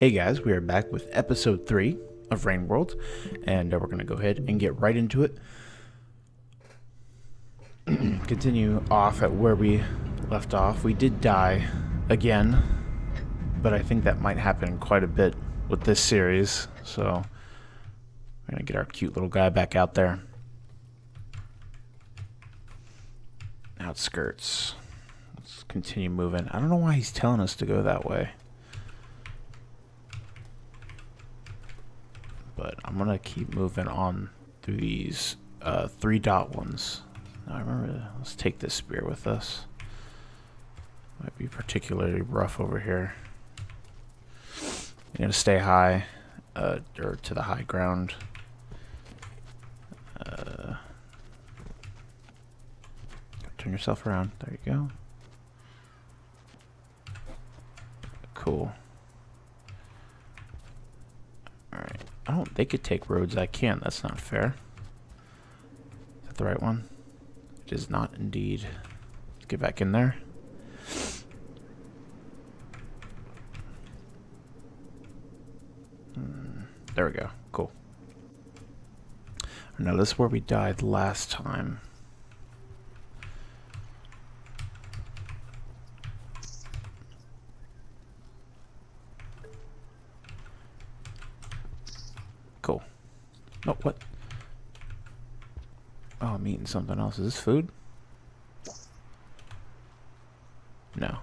Hey guys, we are back with episode 3 of Rain World, and we're going to go ahead and get right into it. Continue off at where we left off. We did die again, but I think that might happen quite a bit with this series, so we're going to get our cute little guy back out there. Outskirts. Let's continue moving. I don't know why he's telling us to go that way. But I'm gonna keep moving on through these 3-dot ones. Now remember, let's take this spear with us. Might be particularly rough over here. You're gonna stay high, or to the high ground. Turn yourself around. There you go. Cool. Alright. They could take roads I can't. That's not fair. Is that the right one? It is not indeed. Let's get back in there. There we go. Cool. Now this is where we died last time. Cool. No, what? Oh, I'm eating something else. Is this food? No.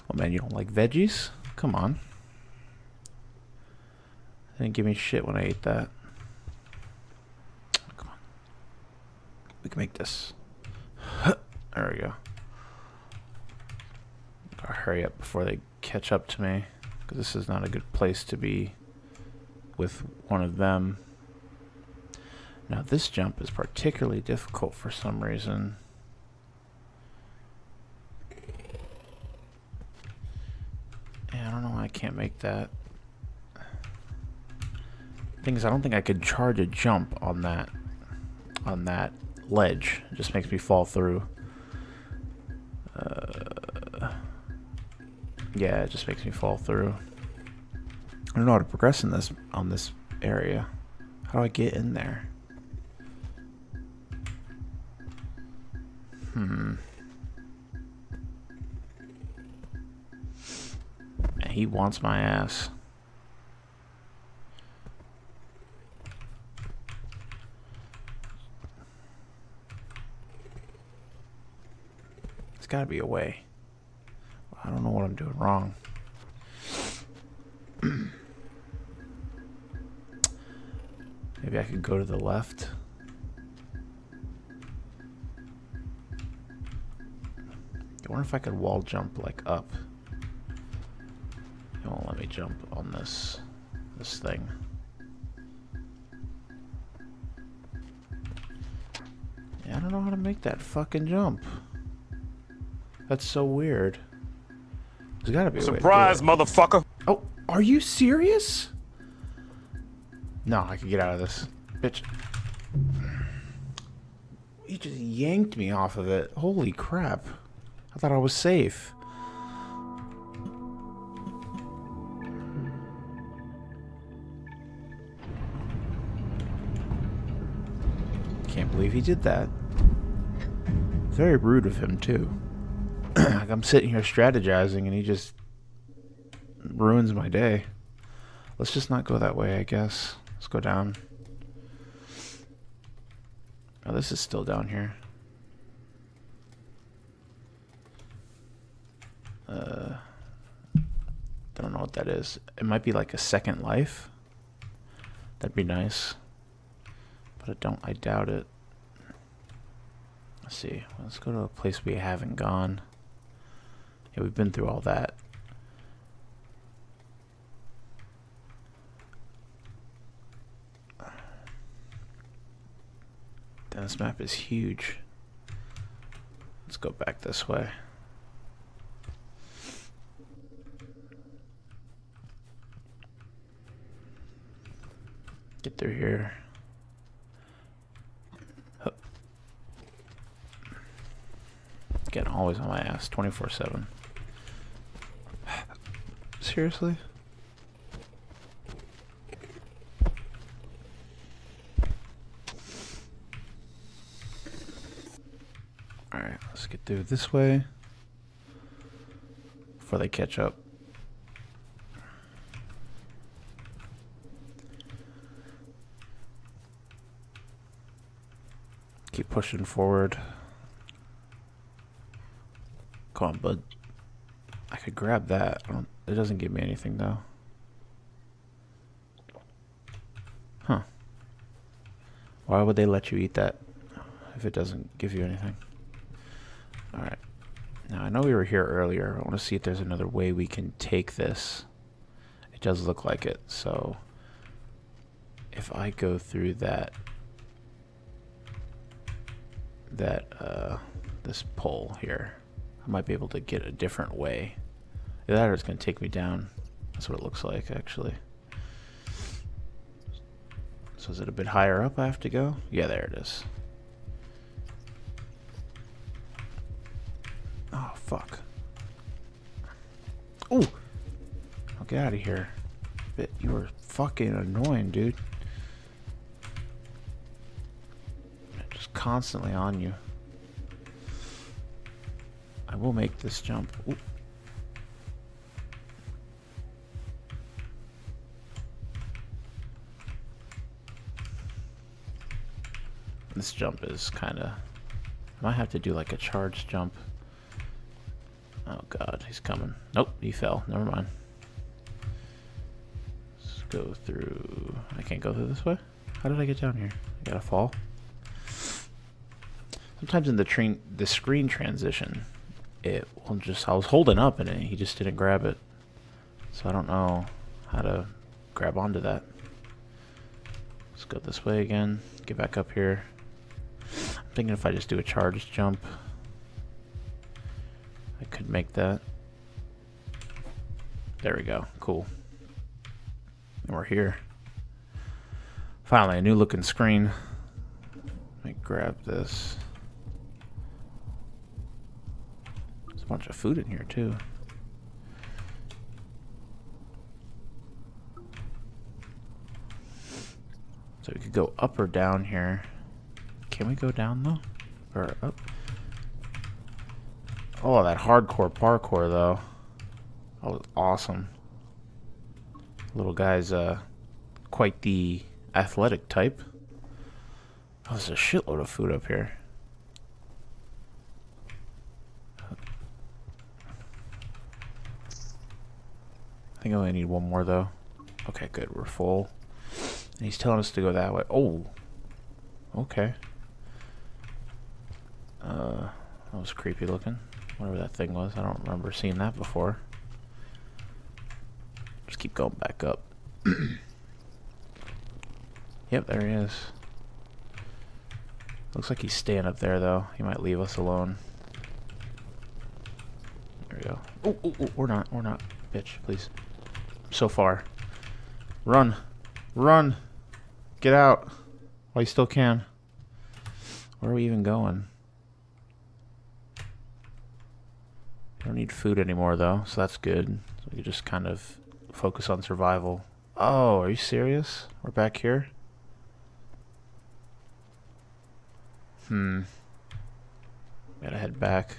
Oh man, you don't like veggies? Come on. They didn't give me shit when I ate that. Come on. We can make this. There we go. Gotta hurry up before they catch up to me, because this is not a good place to be with one of them. Now this jump is particularly difficult for some reason. Yeah, I don't know why I can't make that. Thing is, I don't think I could charge a jump on that ledge. It just makes me fall through. Yeah, it just makes me fall through. I don't know how to progress in this on this area. How do I get in there? Man, he wants my ass. There's gotta be a way. I don't know what I'm doing wrong. Maybe I could go to the left. I wonder if I could wall jump like up. It won't let me jump on this thing. Yeah, I don't know how to make that fucking jump. That's so weird. There's gotta be a surprise, way to do it. motherfucker. Oh, are you serious? No, I can get out of this. Bitch. He just yanked me off of it. Holy crap. I thought I was safe. Can't believe he did that. Very rude of him, too. Like, I'm sitting here strategizing and he just ruins my day. Let's just not go that way, I guess. Let's go down. Oh, this is still down here. Don't know what that is. It might be like a second life. That'd be nice. But I doubt it. Let's see. Let's go to a place we haven't gone. Yeah, we've been through all that. Then this map is huge. Let's go back this way. Get through here. Getting always on my ass 24/7. seriously? Alright, let's get through this way before they catch up. Keep pushing forward. Come on, bud. I could grab that. It doesn't give me anything though. Huh. Why would they let you eat that if it doesn't give you anything? Alright. Now I know we were here earlier. I want to see if there's another way we can take this. It does look like it. So if I go through this pole here, I might be able to get a different way. Either that or it's going to take me down. That's what it looks like, actually. So is it a bit higher up I have to go? Yeah, there it is. Oh, fuck. Ooh! Oh, get out of here. You were fucking annoying, dude. Just constantly on you. I will make this jump. Ooh. This jump is kind of... I might have to do like a charge jump. Oh god, he's coming. Nope, he fell. Never mind. Let's go through... I can't go through this way? How did I get down here? I gotta fall? Sometimes in the screen transition, it will just... I was holding up and he just didn't grab it. So I don't know how to grab onto that. Let's go this way again. Get back up here. I'm thinking if I just do a charge jump, I could make that. There we go. Cool. And we're here. Finally, a new looking screen. Let me grab this. There's a bunch of food in here too. So we could go up or down here. Can we go down though? Or up? Oh, that hardcore parkour though. That was awesome. Little guy's quite the athletic type. Oh, there's a shitload of food up here. I think I only need one more though. Okay, good. We're full. And he's telling us to go that way. Oh. Okay. That was creepy looking. Whatever that thing was. I don't remember seeing that before. Just keep going back up. Yep, there he is. Looks like he's staying up there though. He might leave us alone. There we go. Oh, we're not. Bitch, please. So far. Run. Run. Get out. While you still can. Where are we even going? Don't need food anymore though, so that's good. So we can just kind of focus on survival. Oh, are you serious? We're back here? Gotta head back.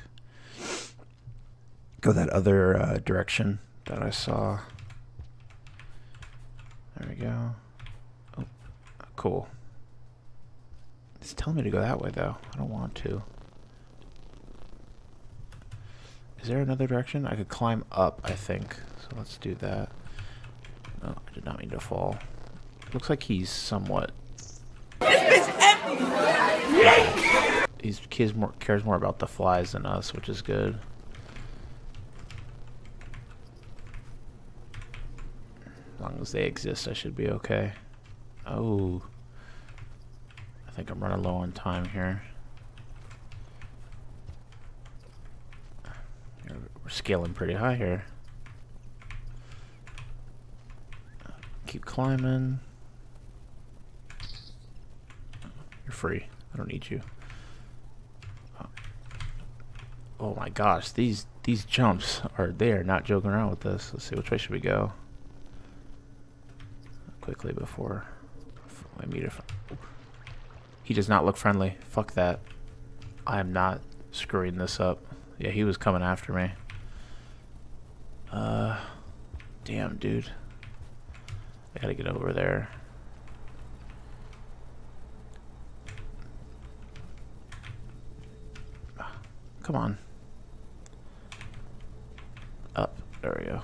Go that other direction that I saw. There we go. Oh, cool. It's telling me to go that way though. I don't want to. Is there another direction? I could climb up, I think. So let's do that. No, I did not mean to fall. Looks like he's somewhat... He cares more about the flies than us, which is good. As long as they exist, I should be okay. Oh. I think I'm running low on time here. We're scaling pretty high here. Keep climbing. You're free. I don't need you. Oh my gosh, these these jumps are there, not joking around with this. Let's see, which way should we go? Quickly before I meet her. He does not look friendly. Fuck that. I am not screwing this up. Yeah, he was coming after me. Damn, dude. I gotta get over there. Come on. Up. There we go.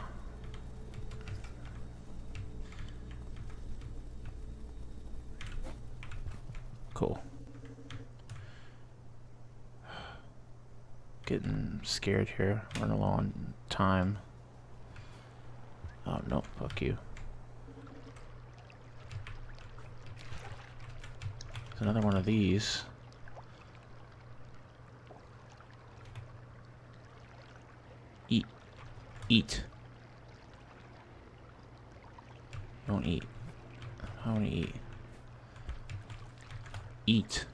Cool. Getting scared here. Running low on time. Oh, no. Fuck you. There's another one of these. Eat. Eat. Don't eat. I want to eat. Eat.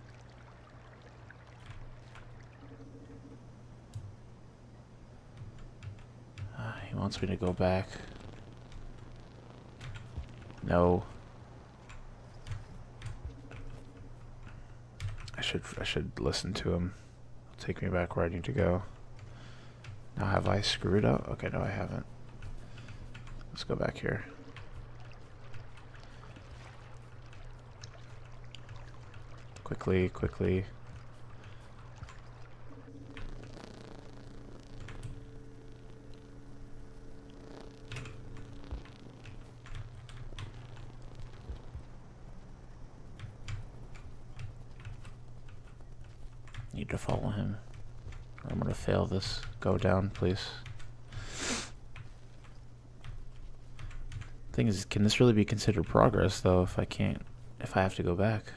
He wants me to go back. No. I should listen to him. He'll take me back where I need to go. Now have I screwed up? Okay, no I haven't. Let's go back here. Quickly, quickly. Need to follow him. Or I'm gonna fail this. Go down, please. Thing is, can this really be considered progress though if I can't, if I have to go back?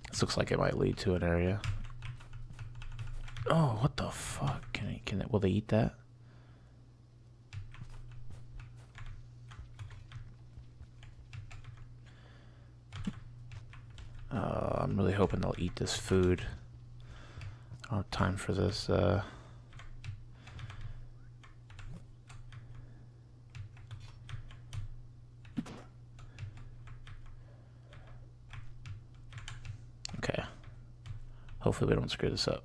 This looks like it might lead to an area. Oh, what the fuck? Will they eat that? I'm really hoping they'll eat this food. I don't have time for this. Okay. Hopefully we don't screw this up.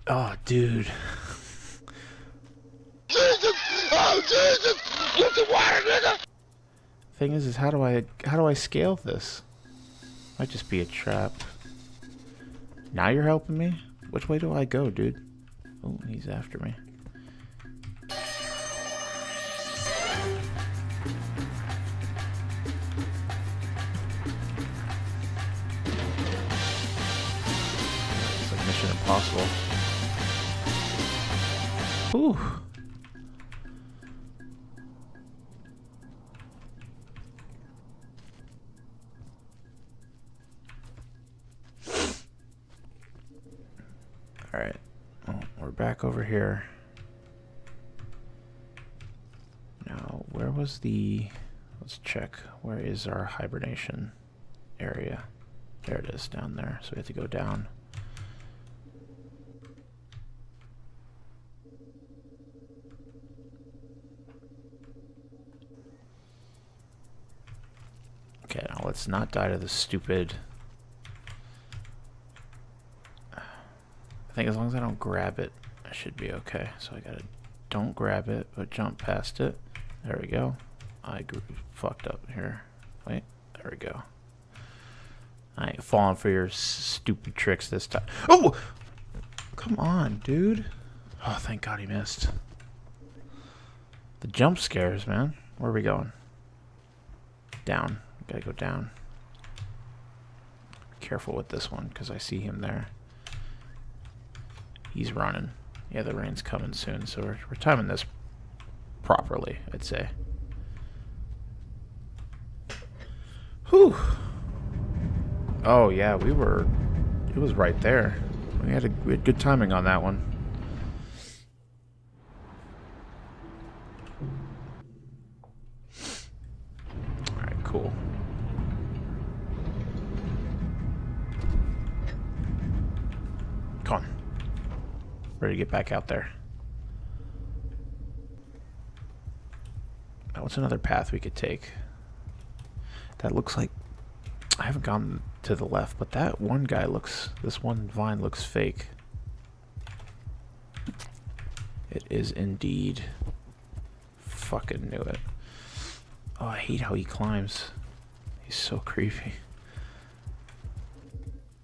Oh, dude. Jesus! Oh, Jesus! Get the water, nigga! Thing is how do I scale this? Might just be a trap. Now you're helping me? Which way do I go, dude? Oh, he's after me. It's like Mission Impossible. Whew. Alright, well, we're back over here. Now, where was the... Let's check. Where is our hibernation area? There it is, down there. So we have to go down. Okay, now let's not die to the stupid... I think as long as I don't grab it, I should be okay. So I gotta don't grab it, but jump past it. There we go. I fucked up here. Wait, there we go. I ain't falling for your stupid tricks this time. Oh! Come on, dude. Oh, thank God he missed. The jump scares, man. Where are we going? Down. Gotta go down. Careful with this one, because I see him there. He's running. Yeah, the rain's coming soon, so we're timing this properly, I'd say. Whew. Oh yeah, it was right there. We had good timing on that one. Ready to get back out there. Now, what's another path we could take? That looks like... I haven't gone to the left, but that one guy looks... This one vine looks fake. It is indeed. Fucking knew it. Oh, I hate how he climbs. He's so creepy.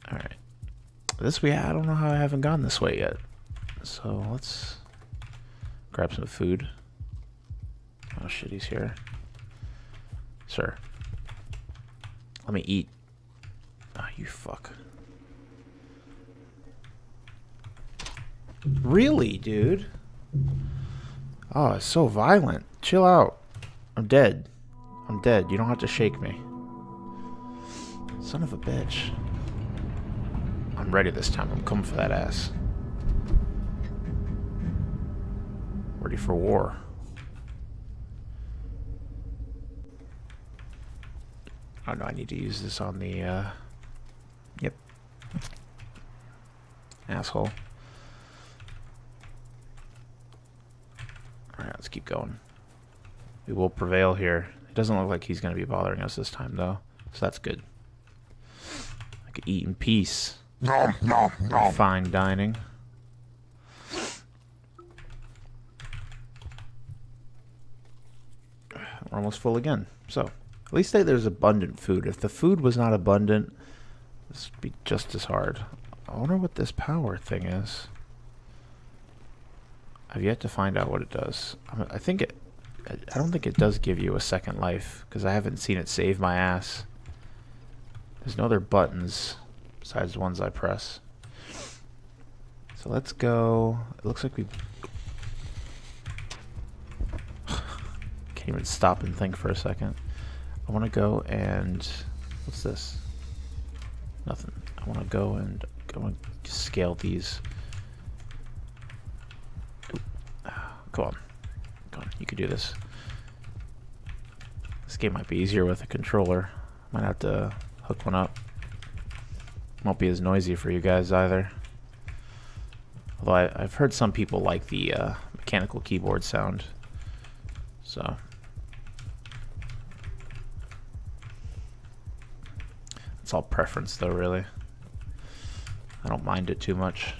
Alright. This way, I don't know how I haven't gone this way yet. So let's grab some food. Oh shit, he's here. Sir. Let me eat. Oh, you fuck. Really, dude? Oh, it's so violent. Chill out. I'm dead. I'm dead. You don't have to shake me. Son of a bitch. I'm ready this time. I'm coming for that ass. Ready for war. Oh no, I need to use this on the, yep. Asshole. Alright, let's keep going. We will prevail here. It doesn't look like he's going to be bothering us this time, though. So that's good. I could eat in peace. Nom, nom, nom. Fine dining. We're almost full again. So, at least there's abundant food. If the food was not abundant, this would be just as hard. I wonder what this power thing is. I've yet to find out what it does. I think it... I don't think it does give you a second life, because I haven't seen it save my ass. There's no other buttons besides the ones I press. So let's go... It looks like we... Can't even stop and think for a second. I want to go and... What's this? Nothing. I want to go and... I want to scale these. Come on. Come on, you can do this. This game might be easier with a controller. Might have to hook one up. Won't be as noisy for you guys either. Although I've heard some people like the mechanical keyboard sound. So... It's all preference though, really. I don't mind it too much.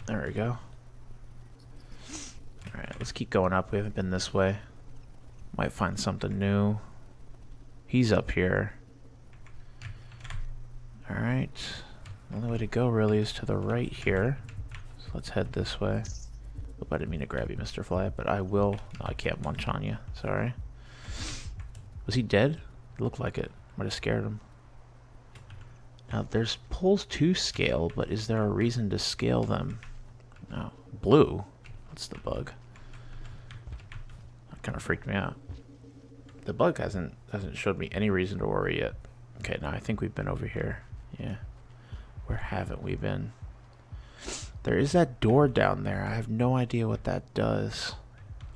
There we go. Alright, let's keep going up. We haven't been this way. Might find something new. He's up here. Alright. The only way to go really is to the right here. So let's head this way. Hope I didn't mean to grab you, Mr. Fly, but I will. No, I can't munch on you. Sorry. Was he dead? It looked like it. Might have scared him. Now, there's poles to scale, but is there a reason to scale them? No. Blue? What's the bug? That kind of freaked me out. The bug hasn't showed me any reason to worry yet. Okay, now I think we've been over here. Yeah. Where haven't we been? There is that door down there. I have no idea what that does.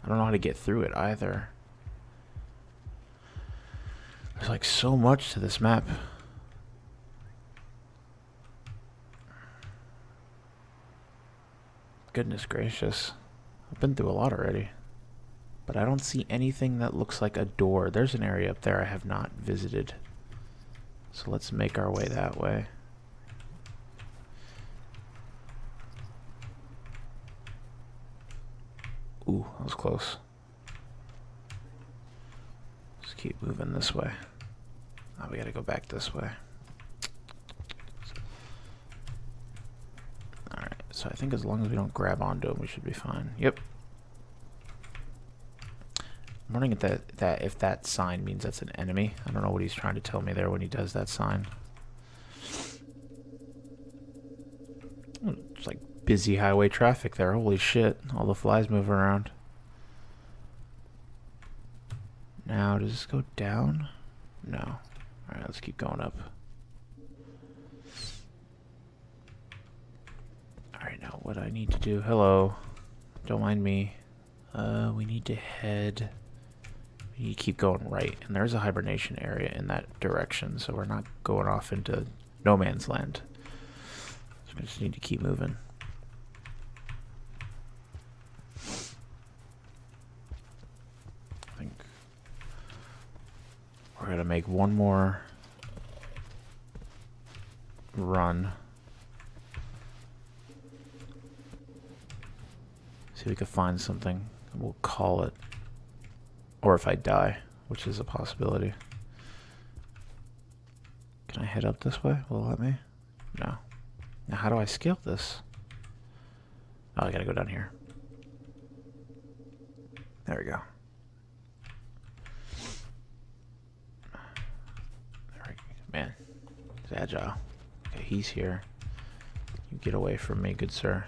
I don't know how to get through it either. There's like so much to this map. Goodness gracious. I've been through a lot already. But I don't see anything that looks like a door. There's an area up there I have not visited. So let's make our way that way. Ooh, that was close. Just keep moving this way. Oh, we gotta go back this way. Alright, so I think as long as we don't grab onto him, we should be fine. Yep. I'm wondering if that sign means that's an enemy. I don't know what he's trying to tell me there when he does that sign. It's like busy highway traffic there. Holy shit. All the flies moving around. Now, does this go down? No. Alright, let's keep going up. Alright, now what I need to do... Hello. Don't mind me. We need to head... We need to keep going right. And there's a hibernation area in that direction, so we're not going off into no man's land. So I just need to keep moving. I think we're gonna make one more run. See if we can find something. And we'll call it. Or if I die, which is a possibility. Can I head up this way? Will it let me? No. Now how do I scale this? Oh, I gotta go down here. There we go. There we go. Man, he's agile. Okay, he's here. You get away from me, good sir.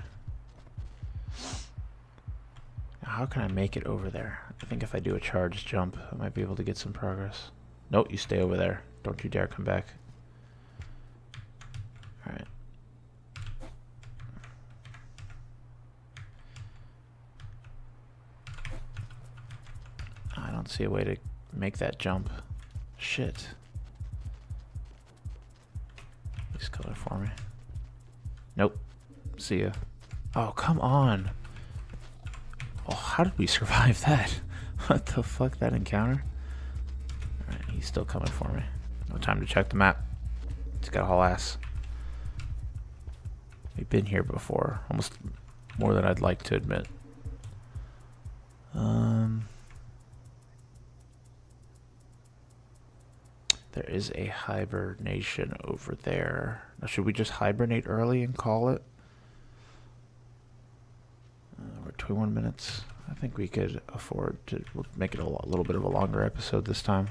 Now how can I make it over there? I think if I do a charge jump, I might be able to get some progress. Nope, you stay over there. Don't you dare come back. Alright. I don't see a way to make that jump. Shit. Please color for me. Nope. See ya. Oh, come on. Oh, how did we survive that? What the fuck, that encounter? Alright, he's still coming for me. No time to check the map. He's got a whole ass. We've been here before. Almost more than I'd like to admit. There is a hibernation over there. Now, should we just hibernate early and call it? We're 21 minutes. I think we could afford to make it a little bit of a longer episode this time.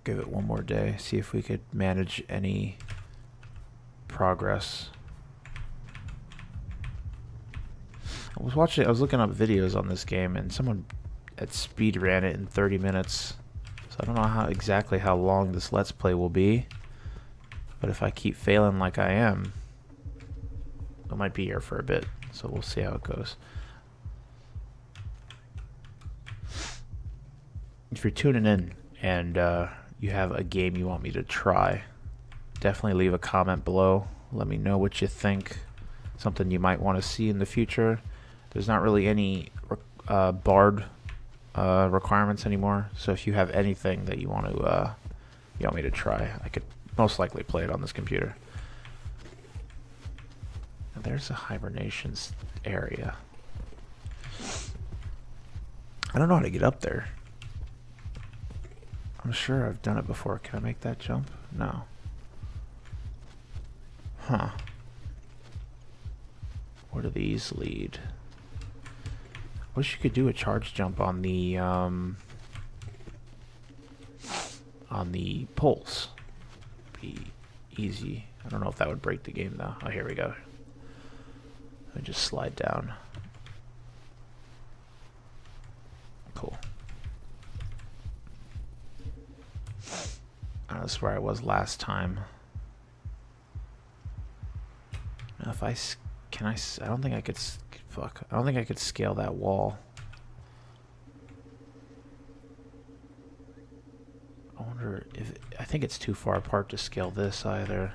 Give it one more day. See if we could manage any progress. I was looking up videos on this game, and someone at speed ran it in 30 minutes. So I don't know exactly how long this Let's Play will be. But if I keep failing like I am, I might be here for a bit. So we'll see how it goes. If you're tuning in and you have a game you want me to try, definitely leave a comment below. Let me know what you think. Something you might want to see in the future. There's not really any barred requirements anymore. So if you have anything that you want me to try, I could most likely play it on this computer. Now there's a hibernation area. I don't know how to get up there. I'm sure I've done it before. Can I make that jump? No. Huh. Where do these lead? Wish you could do a charge jump on the poles. Be easy. I don't know if that would break the game though. Oh, here we go. Let me just slide down. Cool. This is where I was last time. Now if I don't think I could. Fuck. I don't think I could scale that wall. I wonder if I think it's too far apart to scale this either.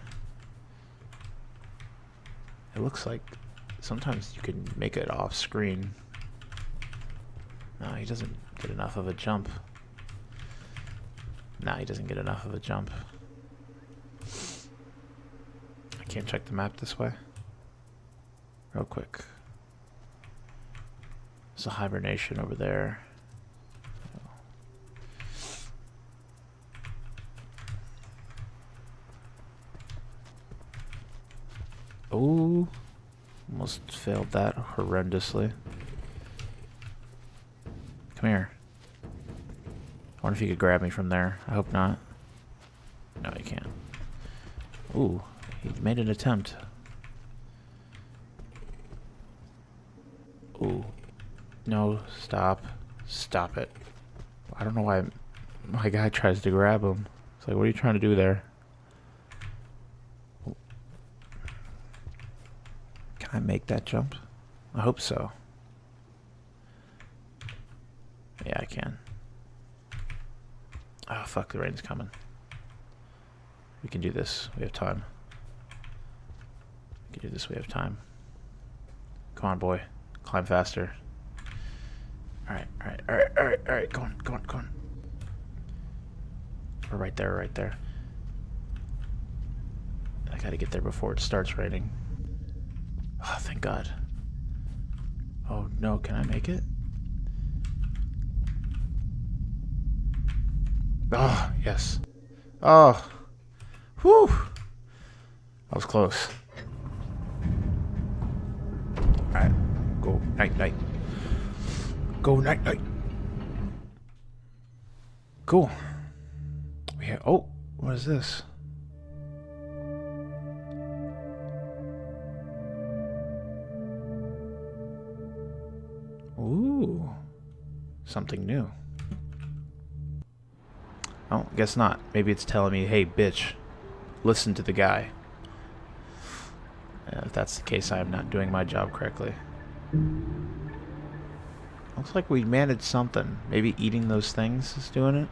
It looks like sometimes you can make it off screen. No, he doesn't get enough of a jump. No, he doesn't get enough of a jump. I can't check the map this way. Real quick. There's a hibernation over there. Oh, almost failed that horrendously. Come here. I wonder if you could grab me from there. I hope not. No, you can't. Ooh, he made an attempt. Ooh. No, stop. Stop it. I don't know why my guy tries to grab him. It's like, what are you trying to do there? Can I make that jump? I hope so. Yeah, I can. Oh, fuck, the rain's coming. We can do this. We have time. We can do this. We have time. Come on, boy. Climb faster. Alright, alright, alright, alright, alright. Go on, go on, go on. We're right there, right there. I gotta get there before it starts raining. Oh, thank God. Oh, no. Can I make it? Oh, yes. Oh. Whew. That was close. Alright. Go night night. Go night night. Cool. Oh, what is this? Ooh. Something new. Oh, guess not. Maybe it's telling me, hey, bitch, listen to the guy. If that's the case, I am not doing my job correctly. Looks like we managed something. Maybe eating those things is doing it.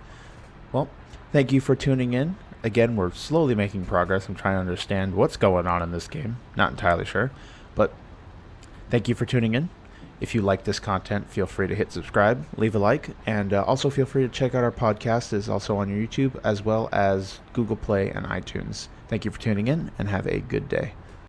Well, thank you for tuning in. Again, we're slowly making progress. I'm trying to understand what's going on in this game. Not entirely sure. But thank you for tuning in. If you like this content, feel free to hit subscribe, leave a like, and also feel free to check out our podcast. It's also on your YouTube, as well as Google Play and iTunes. Thank you for tuning in, and have a good day.